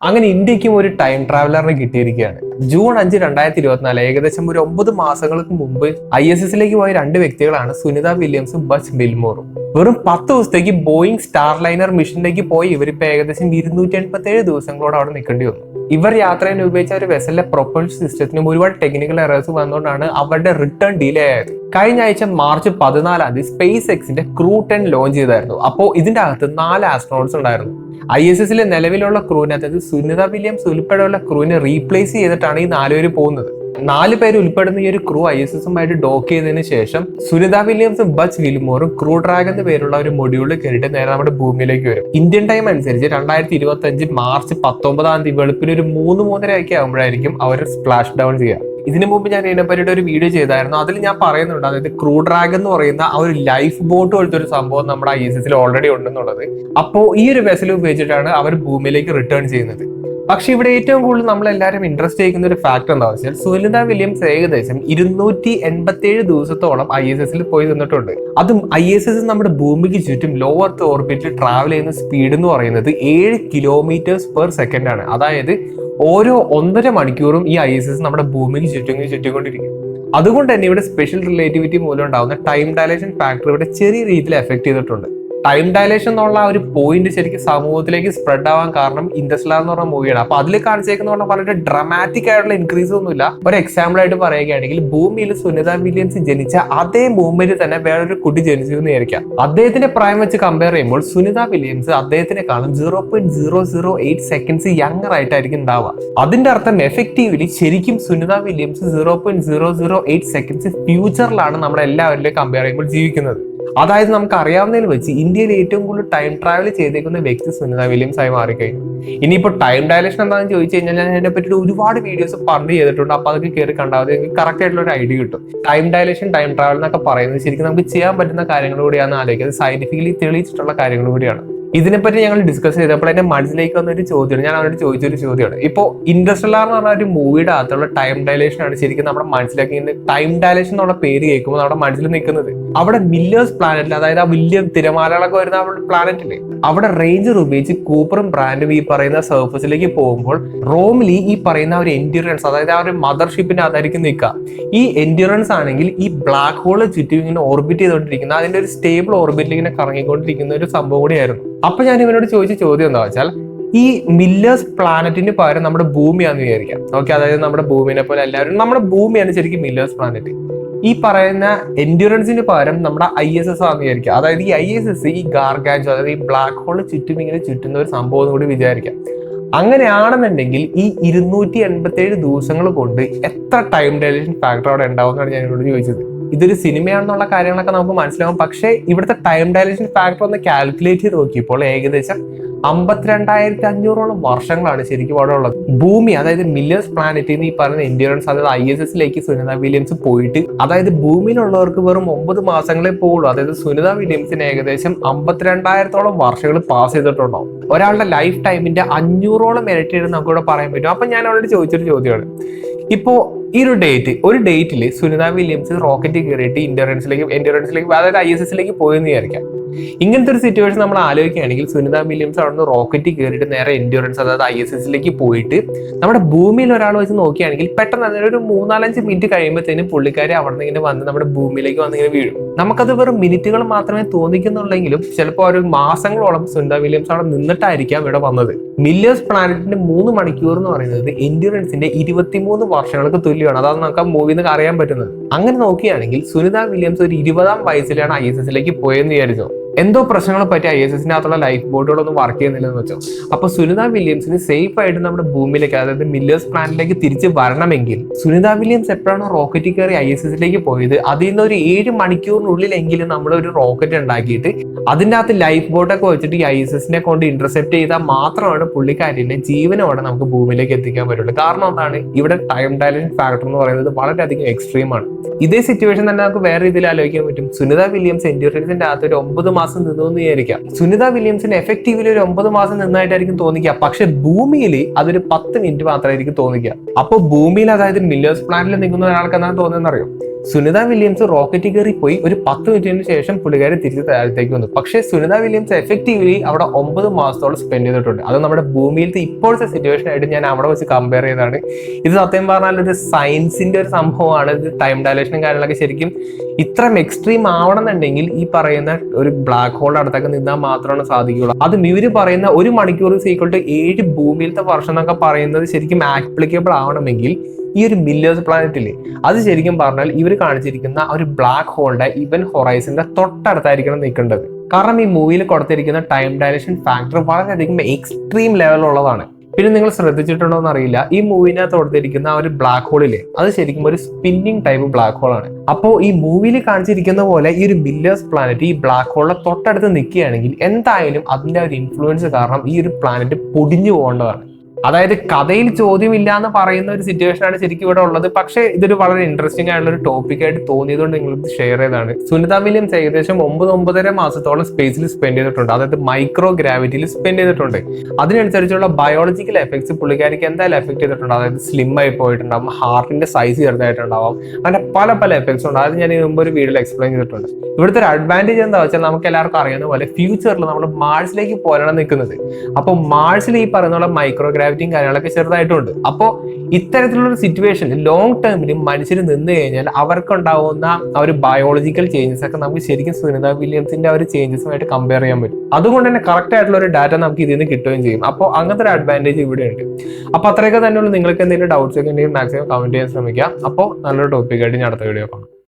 അങ്ങനെ ഇന്ത്യക്കും ഒരു ടൈം ട്രാവലറിനെ കിട്ടിയിരിക്കുകയാണ്. ജൂൺ 5, 2024, ഏകദേശം ഒരു 9 മാസങ്ങൾക്ക് മുമ്പ് ISSലേക്ക് പോയ രണ്ട് വ്യക്തികളാണ് സുനിത വില്യംസും ബച്ച് ബിൽമോറും. വെറും 10 ദിവസത്തേക്ക് ബോയിങ് സ്റ്റാർലൈനർ മിഷനിലേക്ക് പോയി ഇവരിപ്പോ ഏകദേശം 287 ദിവസങ്ങളോട് അവിടെ നിൽക്കേണ്ടി വന്നു. ഇവർ യാത്രയിൽ ഉപയോഗിച്ച ഒരു വെസലിലെ പ്രൊപ്പൽഷൻ സിസ്റ്റത്തിനും ഒരുപാട് ടെക്നിക്കൽ എറേഴ്സ് വന്നുകൊണ്ടാണ് അവരുടെ റിട്ടേൺ ഡിലേ ആയത്. കഴിഞ്ഞ ആഴ്ച മാർച്ച് 14 സ്പേസ് എക്സിന്റെ ക്രൂ 10 ലോഞ്ച് ചെയ്തായിരുന്നു. അപ്പോൾ ഇതിന്റെ അകത്ത് 4 ആസ്ട്രോണോട്സ് ഉണ്ടായിരുന്നു. ISSലെ നിലവിലുള്ള ക്രൂവിനെ, അതായത് സുനിത വില്യംസ് ഉൾപ്പെടെയുള്ള ക്രൂവിനെ റീപ്ലേസ് ചെയ്തിട്ടാണ് ഈ 4 പേര് പോകുന്നത്. 4 പേര് ഉൾപ്പെടുന്ന ഈ ഒരു ക്രൂ ISSുമായിട്ട് ഡോക്ക് ചെയ്തതിനു ശേഷം സുനിത വില്യംസും ബച്ച് വിൽമോറും ക്രൂ ഡ്രാഗ് എന്ന് പേരുള്ള ഒരു മൊഡ്യൂളിൽ കയറിയിട്ട് നേരെ നമ്മുടെ ഭൂമിയിലേക്ക് വരും. ഇന്ത്യൻ ടൈം അനുസരിച്ച് 2025 മാർച്ച് 19 വെളുപ്പിന് ഒരു 3-3:30 ആകുമ്പോഴായിരിക്കും അവർ സ്പ്ലാഷ് ഡൗൺ ചെയ്യുക. ഇതിനു മുമ്പ് ഞാൻ ഇതിനെപ്പറ്റിയിട്ട് ഒരു വീഡിയോ ചെയ്തായിരുന്നു. അതിൽ ഞാൻ പറയുന്നുണ്ട്, അതായത് ക്രൂ ഡ്രാഗ് എന്ന് പറയുന്ന ആ ഒരു ലൈഫ് ബോട്ട് പോലത്തെ ഒരു സംഭവം നമ്മുടെ ISSൽ ഓൾറെഡി ഉണ്ടെന്നുള്ളത്. അപ്പോൾ ഈ ഒരു വെസൽ ഉപയോഗിച്ചിട്ടാണ് അവർ ഭൂമിയിലേക്ക് റിട്ടേൺ ചെയ്യുന്നത്. പക്ഷെ ഇവിടെ ഏറ്റവും കൂടുതൽ നമ്മളെല്ലാവരും ഇൻട്രസ്റ്റ് ചെയ്യുന്ന ഒരു ഫാക്ട് എന്താണെന്ന് വെച്ചാൽ, സുനിത വില്യംസ് ഏകദേശം 287 ദിവസത്തോളം ISSൽ പോയി നിന്നിട്ടുണ്ട്. അതും ISS നമ്മുടെ ഭൂമിക്ക് ചുറ്റും ലോ എർത്ത് ഓർബിറ്റിൽ ട്രാവൽ ചെയ്യുന്ന സ്പീഡ് എന്ന് പറയുന്നത് 7 km/s ആണ്. അതായത് ഓരോ 1.5 മണിക്കൂറും ഈ ISS നമ്മുടെ ഭൂമിക്ക് ചുറ്റിക്കൊണ്ടിരിക്കും. അതുകൊണ്ട് തന്നെ ഇവിടെ സ്പെഷ്യൽ റിലേറ്റിവിറ്റി മൂലം ഉണ്ടാകുന്ന ടൈം ഡയലേഷൻ ഫാക്ടർ ഇവിടെ ചെറിയ രീതിയിൽ എഫക്ട് ചെയ്തിട്ടുണ്ട്. ടൈം ഡയലേഷൻ എന്നുള്ള ഒരു പോയിന്റ് ശരിക്കും സമൂഹത്തിലേക്ക് സ്പ്രെഡ് ആവാൻ കാരണം ഇന്റർസ്റ്റെല്ലാർ എന്ന് പറഞ്ഞ മൂവിയാണ്. അപ്പൊ അതിൽ കാണിച്ചേക്കുന്ന വളരെ ഡ്രാമാറ്റിക് ആയിട്ടുള്ള ഇൻക്രീസ് ഒന്നുമില്ല. ഒരു എക്സാമ്പിൾ ആയിട്ട് പറയുകയാണെങ്കിൽ, ഭൂമിയിൽ സുനിത വില്യംസ് ജനിച്ച അതേ മൂവ്മെന്റ് തന്നെ വേറൊരു കുട്ടി ജനിച്ചു എന്ന് വിചാരിക്കാം. അദ്ദേഹത്തിന്റെ പ്രായം വെച്ച് കമ്പയർ ചെയ്യുമ്പോൾ സുനിത വില്യംസ് അദ്ദേഹത്തിനെക്കാളും 0.008 സെക്കൻഡ്സ് യങ്ങർ ആയിട്ടായിരിക്കും ഉണ്ടാവുക. അതിന്റെ അർത്ഥം എഫക്റ്റീവ്ലി ശരിക്കും സുനിത വില്യംസ് 0.008 സെക്കൻഡ്സ് ഫ്യൂച്ചറിലാണ് നമ്മുടെ എല്ലാവരിലും കമ്പയർ ചെയ്യുമ്പോൾ ജീവിക്കുന്നത്. അതായത് നമുക്ക് അറിയാവുന്നതിൽ വെച്ച് ഇന്ത്യയിൽ ഏറ്റവും കൂടുതൽ ടൈം ട്രാവൽ ചെയ്തേക്കുന്ന വ്യക്തി സുനിത വില്യംസ് ആയി മാറിക്കഴിഞ്ഞു. ഇനിയിപ്പോൾ ടൈം ഡയലേഷൻ എന്താണെന്ന് ചോദിച്ചു കഴിഞ്ഞാൽ ഞാൻ അതിനെ പറ്റിയിട്ട് ഒരുപാട് വീഡിയോസ് പറഞ്ഞു ചെയ്തിട്ടുണ്ട്. അപ്പൊ അതൊക്കെ കയറി കണ്ടാൽ നിങ്ങൾക്ക് കറക്റ്റ് ആയിട്ടുള്ള ഒരു ഐഡിയ കിട്ടും. ടൈം ഡയലേഷൻ, ടൈം ട്രാവൽ എന്നൊക്കെ പറയുന്നത് ശരിക്കും നമുക്ക് ചെയ്യാൻ പറ്റുന്ന കാര്യങ്ങൾ കൂടിയാണെന്ന് ആലോചിക്കുന്നത്. സയന്റിഫിക്കലി തെളിയിച്ചിട്ടുള്ള കാര്യങ്ങൾ കൂടിയാണ്. ഇതിനെപ്പറ്റി ഞങ്ങൾ ഡിസ്കസ് ചെയ്തപ്പോൾ എന്റെ മനസ്സിലേക്ക് വന്ന ഒരു ചോദ്യമാണ്, ഞാൻ അവരോട് ചോദിച്ചൊരു ചോദ്യമാണ്. ഇപ്പോൾ ഇന്റർസ്റ്റെല്ലാർ എന്ന് പറഞ്ഞ ഒരു മൂവിയുടെ അകത്തുള്ള ടൈം ഡയലേഷൻ ആണ് ശരിക്കും നമ്മുടെ മനസ്സിലാക്കി. ടൈം ഡയലേഷൻ എന്നുള്ള പേര് കേൾക്കുമ്പോൾ നമ്മുടെ മനസ്സിൽ നിൽക്കുന്നത് അവിടെ മില്ലേഴ്സ് പ്ലാനറ്റിൽ, അതായത് ആ വലിയ തിരമാലകളൊക്കെ വരുന്ന പ്ലാനറ്റില്, അവിടെ റേഞ്ചർ ഉപയോഗിച്ച് കൂപ്പറും ബ്രാൻഡും ഈ പറയുന്ന സർഫസിലേക്ക് പോകുമ്പോൾ റോമിലി ഈ പറയുന്ന ഒരു എൻഡ്യൂറൻസ്, അതായത് ആ ഒരു മദർഷിപ്പിന്റെ അതായിരിക്കും നിൽക്കുക. ഈ എൻഡ്യൂറൻസ് ആണെങ്കിൽ ഈ ബ്ലാക്ക് ഹോളിൽ ചുറ്റും ഇങ്ങനെ ഓർബിറ്റ് ചെയ്തുകൊണ്ടിരിക്കുന്ന, അതിന്റെ ഒരു സ്റ്റേബിൾ ഓർബിറ്റിൽ ഇങ്ങനെ കറങ്ങിക്കൊണ്ടിരിക്കുന്ന ഒരു സംഭവം കൂടിയായിരുന്നു. അപ്പൊ ഞാൻ ഇവനോട് ചോദിച്ച ചോദ്യം എന്താ വെച്ചാൽ, ഈ മില്ലേഴ്സ് പ്ലാനറ്റിന് പകരം നമ്മുടെ ഭൂമിയാന്ന് വിചാരിക്കാം. ഓക്കെ, അതായത് നമ്മുടെ ഭൂമിനെ പോലെ എല്ലാവരും നമ്മുടെ ഭൂമിയാണ് ശരിക്കും മില്ലേഴ്സ് പ്ലാനറ്റ്. ഈ പറയുന്ന എൻഡ്യൂറൻസിന് പകരം നമ്മുടെ ISS ആണെന്ന് വിചാരിക്കുക. അതായത് ഈ ISS ഈ ഗാർഗാഞ്ചോ, അതായത് ഈ ബ്ലാക്ക് ഹോളിൽ ചുറ്റും ഇങ്ങനെ ചുറ്റുന്ന ഒരു സംഭവം കൂടി വിചാരിക്കാം. അങ്ങനെയാണെന്നുണ്ടെങ്കിൽ ഈ 287 ദിവസങ്ങൾ കൊണ്ട് എത്ര ടൈം ഡയലേഷൻ ഫാക്ടർ അവിടെ ഉണ്ടാവും എന്നാണ് ഞാൻ എന്നോട് ചോദിച്ചത്. ഇതൊരു സിനിമയാണെന്നുള്ള കാര്യങ്ങളൊക്കെ നമുക്ക് മനസ്സിലാവും. പക്ഷേ ഇവിടുത്തെ ടൈം ഡയലേഷൻ ഫാക്ടർ ഒന്ന് കാൽക്കുലേറ്റ് ചെയ്ത് നോക്കിയപ്പോൾ ഏകദേശം 52,500 വർഷങ്ങളാണ് ശരിക്കും അവിടെ ഉള്ളത്. ഭൂമി, അതായത് മില്ലേഴ്സ് പ്ലാനറ്റിൽ നിന്ന് ഈ പറയുന്ന എൻഡ്യൂറൻസ്, അതായത് ISSലേക്ക് സുനിത വില്യംസ് പോയിട്ട്, അതായത് ഭൂമിയിലുള്ളവർക്ക് വെറും 9 മാസങ്ങളെ പോകുള്ളൂ. അതായത് സുനിത വില്യംസിന് ഏകദേശം 52,000 വർഷങ്ങൾ പാസ് ചെയ്തിട്ടുണ്ടാവും. ഒരാളുടെ ലൈഫ് ടൈമിന്റെ 500 ഇരട്ടി നമുക്കിവിടെ പറയാൻ പറ്റും. അപ്പൊ ഞാൻ അവരോട് ചോദിച്ചൊരു ചോദ്യമാണ്, ഇപ്പോ ഈ ഒരു ഡേറ്റില് സുനിത വില്യംസ് റോക്കറ്റ് കയറിയിട്ട് എൻഡ്യൂറൻസിലേക്ക് അതായത് ISSലേക്ക് പോയെന്ന് വിചാരിക്കാം. ഇങ്ങനത്തെ ഒരു സിറ്റുവേഷൻ നമ്മൾ ആലോചിക്കുകയാണെങ്കിൽ, സുനിത വില്യംസ് അവിടെ നിന്ന് റോക്കറ്റ് കയറിയിട്ട് നേരെ എൻഡ്യൂറൻസ്, അതായത് ISSലേക്ക് പോയിട്ട് നമ്മുടെ ഭൂമിയിൽ ഒരാൾ വെച്ച് നോക്കുകയാണെങ്കിൽ പെട്ടെന്ന് അതിനൊരു 3-4-5 മിനിറ്റ് കഴിയുമ്പോഴത്തേനും പുള്ളിക്കാരി അവിടെ നിന്ന് ഇങ്ങനെ വന്ന് നമ്മുടെ ഭൂമിയിലേക്ക് വന്നിങ്ങനെ വീഴും. നമുക്കത് വെറും മിനിറ്റുകൾ മാത്രമേ തോന്നിക്കുന്നുള്ളെങ്കിലും ചിലപ്പോൾ ഒരു മാസങ്ങളോളം സുനിത വില്യംസ് അവിടെ നിന്നിട്ടായിരിക്കാം ഇവിടെ വന്നത്. മില്ലേഴ്സ് പ്ലാനറ്റിന്റെ 3 മണിക്കൂർ എന്ന് പറയുന്നത് എൻഡ്യൂറൻസിന്റെ 23 വർഷങ്ങൾക്ക് തുല്യമാണ്. അതാണ് നമുക്ക് ആ മൂവിയിൽ നിന്ന് അറിയാൻ പറ്റുന്നത്. അങ്ങനെ നോക്കുകയാണെങ്കിൽ സുനിത വില്യംസ് ഒരു 20-ാം വയസ്സിലാണ് ISSലേക്ക് പോയെന്ന് വിചാരിച്ചോ. എന്തോ പ്രശ്നങ്ങളെ പറ്റി ISSനകത്തുള്ള ലൈഫ് ബോട്ടുകളൊന്നും വർക്ക് ചെയ്യുന്നില്ലെന്ന് വെച്ചോ. അപ്പൊ സുനിത വില്യംസിന് സേഫ് ആയിട്ട് നമ്മുടെ ഭൂമിയിലേക്ക്, അതായത് മില്ലേഴ്സ് പ്ലാനറ്റിലേക്ക് തിരിച്ച് വരണമെങ്കിൽ സുനിത വില്യംസ് എപ്പോഴാണോ റോക്കറ്റ് കയറി ISSലേക്ക് പോയത്, അതിൽ നിന്ന് ഒരു 7 മണിക്കൂറിനുള്ളിലെങ്കിലും നമ്മൾ ഒരു റോക്കറ്റ് ഉണ്ടാക്കിയിട്ട് അതിൻ്റെ അകത്ത് ലൈഫ് ബോട്ടൊക്കെ വെച്ചിട്ട് ഈ ISSനെ കൊണ്ട് ഇന്റർസെപ്റ്റ് ചെയ്താൽ മാത്രമാണ് പുള്ളിക്കാരിന്റെ ജീവനോടെ നമുക്ക് ഭൂമിയിലേക്ക് എത്തിക്കാൻ പറ്റുള്ളൂ. കാരണം എന്താണ്, ഇവിടെ ടൈം ഡയലേഷൻ ഫാക്ടർ എന്ന് പറയുന്നത് വളരെയധികം എക്സ്ട്രീം ആണ്. ഇതേ സിറ്റുവേഷൻ തന്നെ നമുക്ക് വേറെ രീതിയിൽ ആലോചിക്കാൻ പറ്റും. സുനിത വില്യംസ് എൻഡ്യൂറൻസിന്റെ അകത്ത് ഒരു 9 മാസം നിന്നു എന്ന് വിചാരിക്കാം. സുനിത വില്യംസിന് എഫക്റ്റീവ്ലി ഒരു 9 മാസം നിന്നായിട്ടായിരിക്കും തോന്നിക്കുക. പക്ഷെ ഭൂമിയിൽ അതൊരു 10 മിനിറ്റ് മാത്രമായിരിക്കും തോന്നിക്കുക. അപ്പോൾ ഭൂമിയിൽ, അതായത് മില്ലേഴ്സ് പ്ലാനറ്റിൽ നിൽക്കുന്ന ഒരാൾക്ക് എന്താണ് തോന്നുന്നതെന്ന് അറിയോ? സുനിത വില്യംസ് റോക്കറ്റ് കയറി പോയി ഒരു 10 മിനിറ്റിന് ശേഷം പുള്ളിക്കാരി തിരിച്ച് താഴത്തേക്ക് വന്നു. പക്ഷേ സുനിത വില്യംസ് എഫക്റ്റീവ്ലി അവിടെ 9 മാസത്തോളം സ്പെൻഡ് ചെയ്തിട്ടുണ്ട്. അത് നമ്മുടെ ഭൂമിയിലത്തെ ഇപ്പോഴത്തെ സിറ്റുവേഷൻ ആയിട്ട് ഞാൻ അവിടെ വെച്ച് കമ്പയർ ചെയ്തതാണ്. ഇത് സത്യം പറഞ്ഞാൽ ഒരു സയൻസിന്റെ ഒരു സംഭവമാണ്. ഇത് ടൈം ഡയലേഷനും കാര്യങ്ങളൊക്കെ ശരിക്കും ഇത്രയും എക്സ്ട്രീം ആവണമെന്നുണ്ടെങ്കിൽ ഈ പറയുന്ന ഒരു ബ്ലാക്ക് ഹോളിന്റെ അടുത്തൊക്കെ നിന്നാൽ മാത്രമാണ് സാധിക്കുകയുള്ളൂ. അതും ഇവര് പറയുന്ന 1 മണിക്കൂർ ഈക്വൽ ടു 7 ഭൂമിയിലത്തെ വർഷം എന്നൊക്കെ പറയുന്നത് ശരിക്കും ആപ്ലിക്കബിൾ ആവണമെങ്കിൽ ഈ ഒരു മില്ലേഴ്സ് പ്ലാനറ്റില്ലേ, അത് ശരിക്കും പറഞ്ഞാൽ ഇവർ കാണിച്ചിരിക്കുന്ന ഒരു ബ്ലാക്ക് ഹോളിന്റെ ഇവന്റ് ഹൊറൈസന്റെ തൊട്ടടുത്തായിരിക്കണം നിൽക്കേണ്ടത്. കാരണം ഈ മൂവിയിൽ കൊടുത്തിരിക്കുന്ന ടൈം ഡയലേഷൻ ഫാക്ടർ വളരെയധികം എക്സ്ട്രീം ലെവലുള്ളതാണ്. പിന്നെ നിങ്ങൾ ശ്രദ്ധിച്ചിട്ടുണ്ടോ എന്നറിയില്ല, ഈ മൂവിനകത്ത് കൊടുത്തിരിക്കുന്ന ഒരു ബ്ലാക്ക് ഹോളില്ലേ, അത് ശരിക്കും ഒരു സ്പിന്നിങ് ടൈപ്പ് ബ്ലാക്ക് ഹോൾ ആണ്. അപ്പോൾ ഈ മൂവിയിൽ കാണിച്ചിരിക്കുന്ന പോലെ ഈ ഒരു മില്ലേഴ്സ് പ്ലാനറ്റ് ഈ ബ്ലാക്ക് ഹോളിന്റെ തൊട്ടടുത്ത് നിൽക്കുകയാണെങ്കിൽ എന്തായാലും അതിന്റെ ഒരു ഇൻഫ്ലുവൻസ് കാരണം ഈ ഒരു പ്ലാനറ്റ് പൊടിഞ്ഞു പോകേണ്ടതാണ്. അതായത് കഥയിൽ ചോദ്യമില്ല എന്ന് പറയുന്ന ഒരു സിറ്റുവേഷൻ ആണ് ശരിക്കും ഇവിടെ ഉള്ളത്. പക്ഷേ ഇതൊരു വളരെ ഇൻട്രസ്റ്റിംഗ് ആയിട്ടുള്ള ഒരു ടോപ്പിക് ആയിട്ട് തോന്നിയതുകൊണ്ട് നിങ്ങൾക്ക് ഷെയർ ചെയ്തതാണ്. സുനിത വില്യംസ് ഏകദേശം 9-9.5 മാസത്തോളം സ്പേസിൽ സ്പെൻഡ് ചെയ്തിട്ടുണ്ട്. അതായത് മൈക്രോ ഗ്രാവിറ്റിയിൽ സ്പെൻഡ് ചെയ്തിട്ടുണ്ട്. അതിനനുസരിച്ചുള്ള ബയോളജിക്കൽ എഫക്ട്സ് പുള്ളിക്കാരിക്ക് എന്തായാലും എഫക്ട് ചെയ്തിട്ടുണ്ട്. അതായത് സ്ലിം ആയി പോയിട്ടുണ്ടാവും, ഹാർട്ടിന്റെ സൈസ് ചെറുതായിട്ടുണ്ടാവും, അങ്ങനെ പല പല എഫക്ട്സ് ഉണ്ട്. അത് ഞാൻ ഇതിന് മുമ്പ് ഒരു വീഡിയോയിൽ എക്സ്പ്ലെയിൻ ചെയ്തിട്ടുണ്ട്. ഇവിടുത്തെ ഒരു അഡ്വാൻറ്റേജ് എന്താ വെച്ചാൽ നമുക്ക് എല്ലാവർക്കും അറിയുന്ന പോലെ ഫ്യൂച്ചറിൽ നമ്മൾ മാർസിലേക്ക് പോലാണ് നിൽക്കുന്നത്. അപ്പോൾ മാർസിൽ ഈ പറയുന്ന പോലെ മൈക്രോ ഗ്രാവിറ്റിയും കാര്യങ്ങളൊക്കെ ചെറുതായിട്ടുണ്ട്. അപ്പോൾ ഇത്തരത്തിലുള്ള ഒരു സിറ്റുവേഷൻ ലോങ് ടേമിൽ മനുഷ്യർ നിന്ന് കഴിഞ്ഞാൽ അവർക്കുണ്ടാവുന്ന ആ ഒരു ബയോളജിക്കൽ ചേഞ്ചസ് ഒക്കെ നമുക്ക് ശരിക്കും സുനിത വില്യംസിന്റെ ആ ഒരു ചേഞ്ചസുമായിട്ട് കമ്പയർ ചെയ്യാൻ പറ്റും. അതുകൊണ്ട് തന്നെ കറക്റ്റ് ആയിട്ടുള്ള ഒരു ഡാറ്റ നമുക്ക് ഇതിൽ നിന്ന് കിട്ടുകയും ചെയ്യും. അപ്പോൾ അങ്ങനത്തെ ഒരു അഡ്വാൻറ്റേജ് ഇവിടെ ഉണ്ട്. അപ്പോൾ അത്രയൊക്കെ തന്നെയുള്ള നിങ്ങൾക്ക് എന്തെങ്കിലും ഡൗട്ട്സ് ഒക്കെ ഉണ്ടെങ്കിൽ മാക്സിമം കമന്റ് ചെയ്യാൻ ശ്രമിക്കുക. അപ്പോൾ നല്ലൊരു ടോപ്പിക്കായിട്ട് ഞാൻ അടുത്ത വീഡിയോ കാണാം.